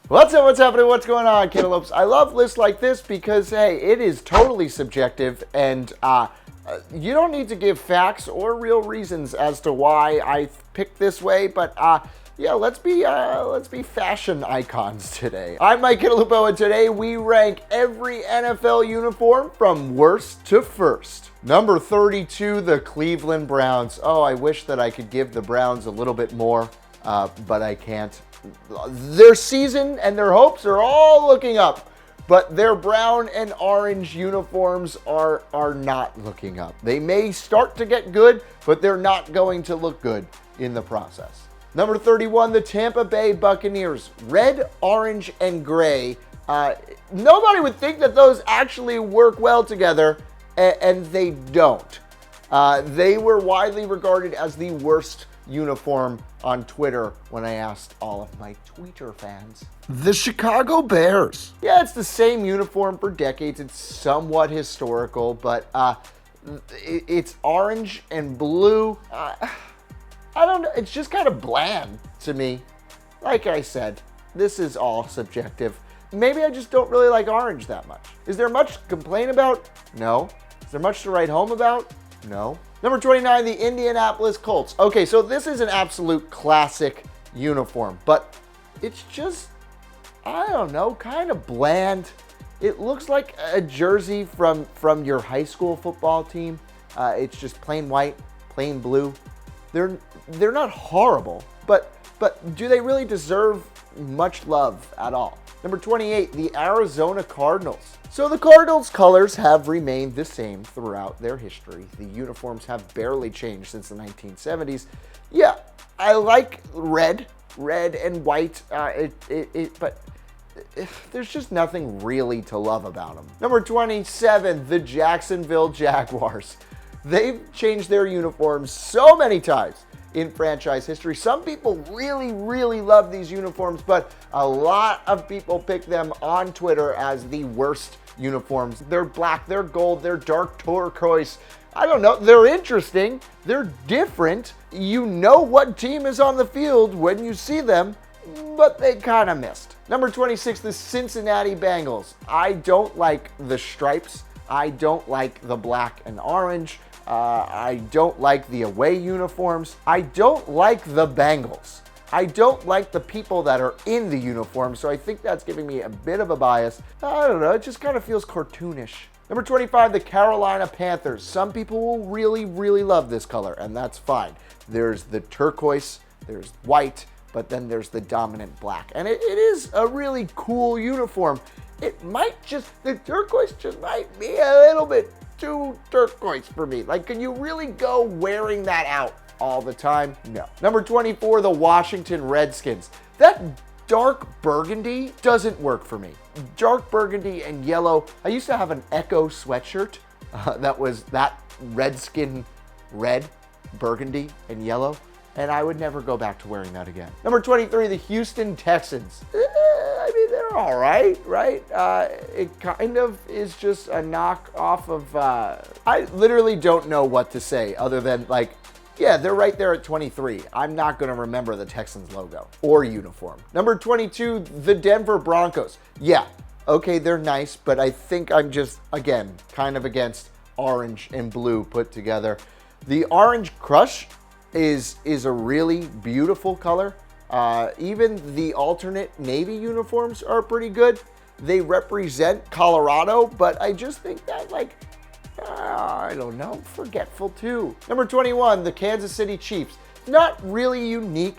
What's up, what's happening, what's going on, Cantaloupes? I love lists like this because, hey, it is totally subjective and you don't need to give facts or real reasons as to why I picked this way, but yeah, let's be fashion icons today. I'm Mike Cantalupo, and today we rank every NFL uniform from worst to first. Number 32, the Cleveland Browns. Oh, I wish that I could give the Browns a little bit more, but I can't. Their season and their hopes are all looking up, but their brown and orange uniforms are not looking up. They may start to get good, but they're not going to look good in the process. Number 31, the Tampa Bay Buccaneers. Red, orange, and gray. Nobody would think that those actually work well together, and they don't. They were widely regarded as the worst uniform on Twitter when I asked all of my Twitter fans. The Chicago Bears. Yeah, it's the same uniform for decades. It's somewhat historical, but it's orange and blue. I don't know, it's just kind of bland to me. Like I said, this is all subjective. Maybe I just don't really like orange that much. Is there much to complain about? No. Is there much to write home about? No. Number 29, the Indianapolis Colts. Okay, so this is an absolute classic uniform, but it's just, I don't know, kind of bland. It looks like a jersey from your high school football team. It's just plain white, plain blue. They're not horrible, but do they really deserve much love at all? Number 28, the Arizona Cardinals. So the Cardinals' colors have remained the same throughout their history. The uniforms have barely changed since the 1970s. Yeah, I like red and white, but there's just nothing really to love about them. Number 27, the Jacksonville Jaguars. They've changed their uniforms so many times in franchise history. Some people really love these uniforms, but a lot of people pick them on Twitter as the worst uniforms. They're black, they're gold, they're dark turquoise. I don't know, they're interesting, they're different. You know what team is on the field when you see them, but they kind of missed. Number 26, the Cincinnati Bengals. I don't like the stripes. I don't like the black and orange. I don't like the away uniforms. I don't like the Bengals. I don't like the people that are in the uniform, so I think that's giving me a bit of a bias. I don't know, it just kind of feels cartoonish. Number 25, the Carolina Panthers. Some people will really love this color, and that's fine. There's the turquoise, there's white, but then there's the dominant black. And it is a really cool uniform. It might just, the turquoise just might be a little bit too turquoise for me. Like, can you really go wearing that out all the time? No. Number 24, the Washington Redskins. That dark burgundy doesn't work for me. Dark burgundy and yellow. I used to have an Echo sweatshirt that was that Redskin red, burgundy, and yellow, and I would never go back to wearing that again. Number 23, the Houston Texans. I mean, they're all right? It kind of is just a knockoff of, I literally don't know what to say other than, like, yeah, they're right there at 23. I'm not going to remember the Texans logo or uniform. Number 22, the Denver Broncos. Yeah, okay, they're nice, but I think I'm just, again, kind of against orange and blue put together. The Orange Crush is a really beautiful color. Even the alternate Navy uniforms are pretty good. They represent Colorado, but I just think that, like, I don't know, forgetful too. Number 21, the Kansas City Chiefs. Not really unique,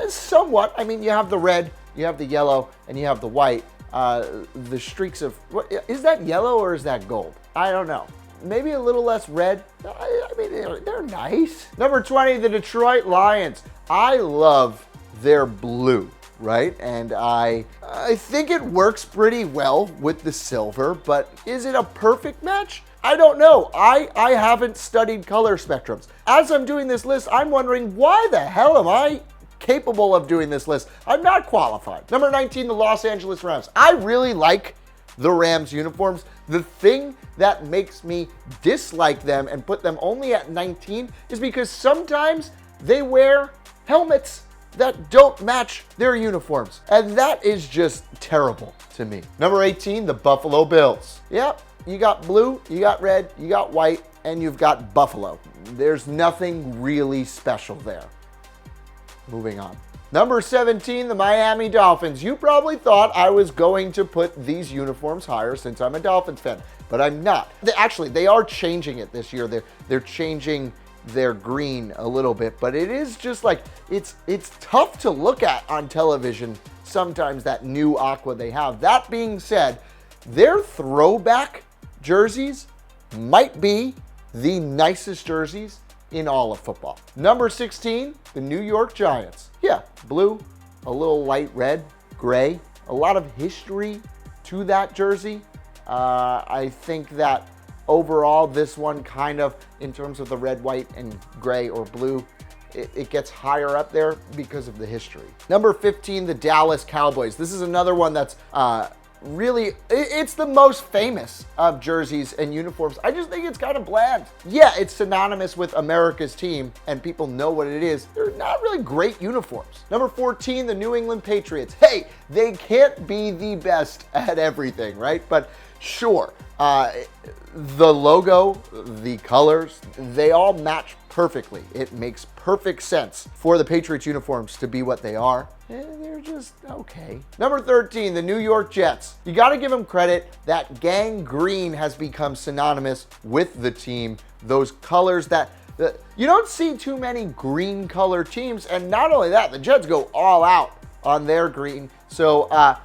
somewhat. I mean, you have the red, you have the yellow, and you have the white. The streaks of, what, is that yellow or is that gold? I don't know. Maybe a little less red. I mean, they're nice. Number 20, the Detroit Lions. I love their blue, right? And I think it works pretty well with the silver, but is it a perfect match? I don't know. I haven't studied color spectrums. As I'm doing this list, I'm wondering, why the hell am I capable of doing this list? I'm not qualified. Number 19, the Los Angeles Rams. I really like the Rams uniforms. The thing that makes me dislike them and put them only at 19 is because sometimes they wear helmets. that don't match their uniforms. And that is just terrible to me. Number 18, the Buffalo Bills. Yep, you got blue, you got red, you got white, and you've got Buffalo. There's nothing really special there. Moving on. Number 17, the Miami Dolphins. You probably thought I was going to put these uniforms higher since I'm a Dolphins fan, but I'm not. They are changing it this year. They're changing their green a little bit, but it is just like, it's tough to look at on television sometimes, that new aqua they have. That being said, their throwback jerseys might be the nicest jerseys in all of football. Number 16, the New York Giants. Yeah, blue, a little light red, gray, a lot of history to that jersey. I think that overall, this one kind of, in terms of the red, white, and gray or blue, it gets higher up there because of the history. Number 15, the Dallas Cowboys. This is another one that's really, it's the most famous of jerseys and uniforms. I just think it's kind of bland. Yeah, it's synonymous with America's team and people know what it is. They're not really great uniforms. Number 14, the New England Patriots. Hey, they can't be the best at everything, right? But sure, the logo, the colors, they all match perfectly. It makes perfect sense for the Patriots uniforms to be what they are. They're just okay. Number 13, the New York Jets. You got to give them credit that gang green has become synonymous with the team. Those colors that you don't see too many green color teams, and not only that, the Jets go all out on their green. So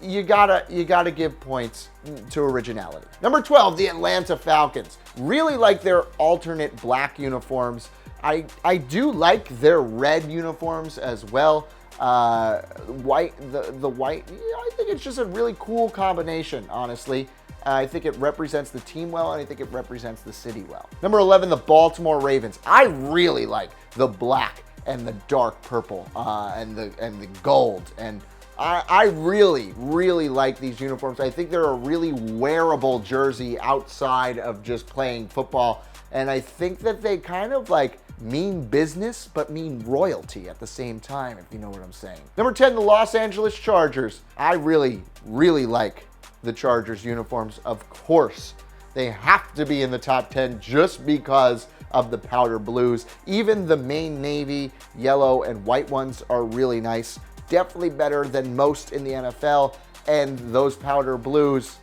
you gotta give points to originality. Number 12, the Atlanta Falcons. Really like their alternate black uniforms. I do like their red uniforms as well. White, the white, I think it's just a really cool combination, honestly. I think it represents the team well, and I think it represents the city well. Number 11, the Baltimore Ravens. I really like the black and the dark purple and the gold, and I really, really like these uniforms. I think they're a really wearable jersey outside of just playing football, and I think that they kind of like mean business but mean royalty at the same time, if you know what I'm saying. Number 10, the Los Angeles Chargers. I really, really like the Chargers uniforms. Of course, they have to be in the top 10 just because of the powder blues. Even the main navy, yellow, and white ones are really nice. Definitely better than most in the NFL, and those powder blues,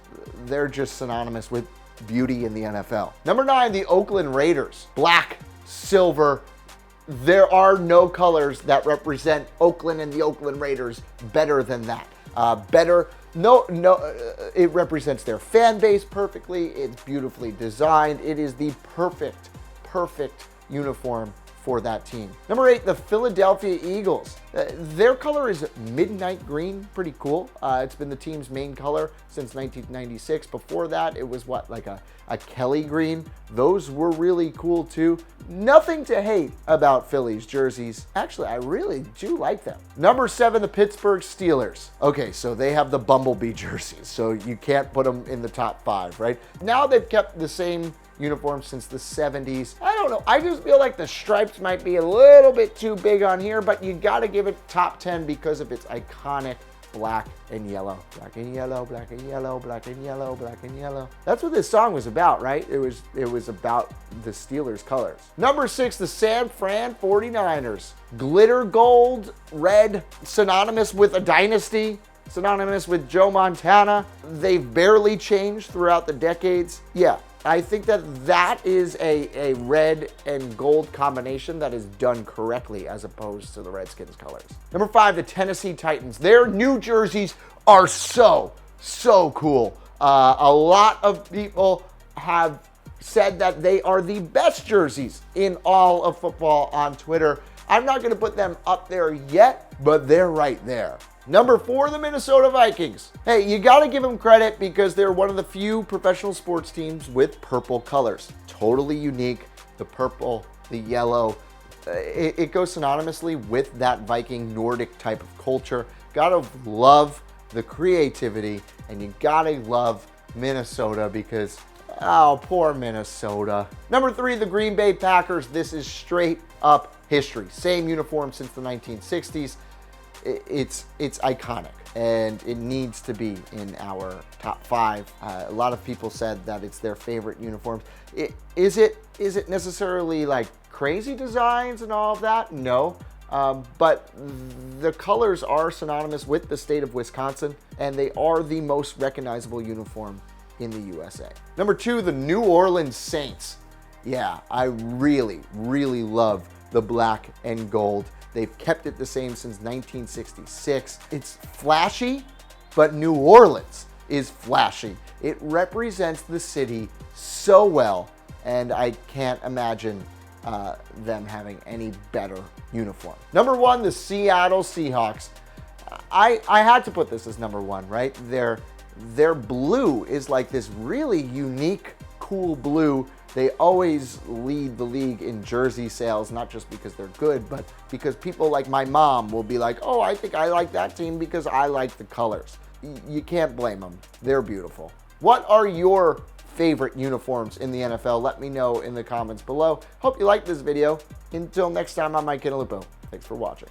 they're just synonymous with beauty in the NFL. Number 9, the Oakland Raiders. Black, silver. There are no colors that represent Oakland and the Oakland Raiders better than that. It represents their fan base perfectly. It's beautifully designed. It is the perfect uniform for that team. Number 8, the Philadelphia Eagles. Their color is midnight green, pretty cool. It's been the team's main color since 1996. Before that, it was like a Kelly green. Those were really cool too. Nothing to hate about Philly's jerseys. Actually, I really do like them. Number 7, the Pittsburgh Steelers. Okay, so they have the Bumblebee jerseys, so you can't put them in the top 5, right? Now they've kept the same uniform since the 70s. I don't know. I just feel like the stripes might be a little bit too big on here, but you got to give it top 10 because of its iconic black and yellow. Black and yellow, black and yellow, black and yellow, black and yellow. That's what this song was about, right? It was about the Steelers colors. Number 6, the San Fran 49ers. Glitter gold, red, synonymous with a dynasty, synonymous with Joe Montana. They've barely changed throughout the decades. Yeah, I think that is a red and gold combination that is done correctly as opposed to the Redskins colors. Number 5, the Tennessee Titans. Their new jerseys are so cool. A lot of people have said that they are the best jerseys in all of football on Twitter. I'm not going to put them up there yet, but they're right there. Number 4, the Minnesota Vikings. Hey, you got to give them credit because they're one of the few professional sports teams with purple colors. Totally unique. The purple, the yellow, it goes synonymously with that Viking Nordic type of culture. Gotta love the creativity, and you gotta love Minnesota because, oh, poor Minnesota. Number 3, the Green Bay Packers. This is straight up history. Same uniform since the 1960s. It's iconic, and it needs to be in our top 5. A lot of people said that it's their favorite uniforms. Is it necessarily like crazy designs and all of that? No. But the colors are synonymous with the state of Wisconsin, and they are the most recognizable uniform in the USA. Number 2, the New Orleans Saints. Yeah, I really, really love the black and gold. They've kept it the same since 1966. It's flashy, but New Orleans is flashy. It represents the city so well, and I can't imagine them having any better uniform. Number 1, the Seattle Seahawks. I had to put this as number 1, right? Their blue is like this really unique, cool blue. They always lead the league in jersey sales, not just because they're good, but because people like my mom will be like, oh, I think I like that team because I like the colors. You can't blame them. They're beautiful. What are your favorite uniforms in the NFL? Let me know in the comments below. Hope you liked this video. Until next time, I'm Mike Cantalupo. Thanks for watching.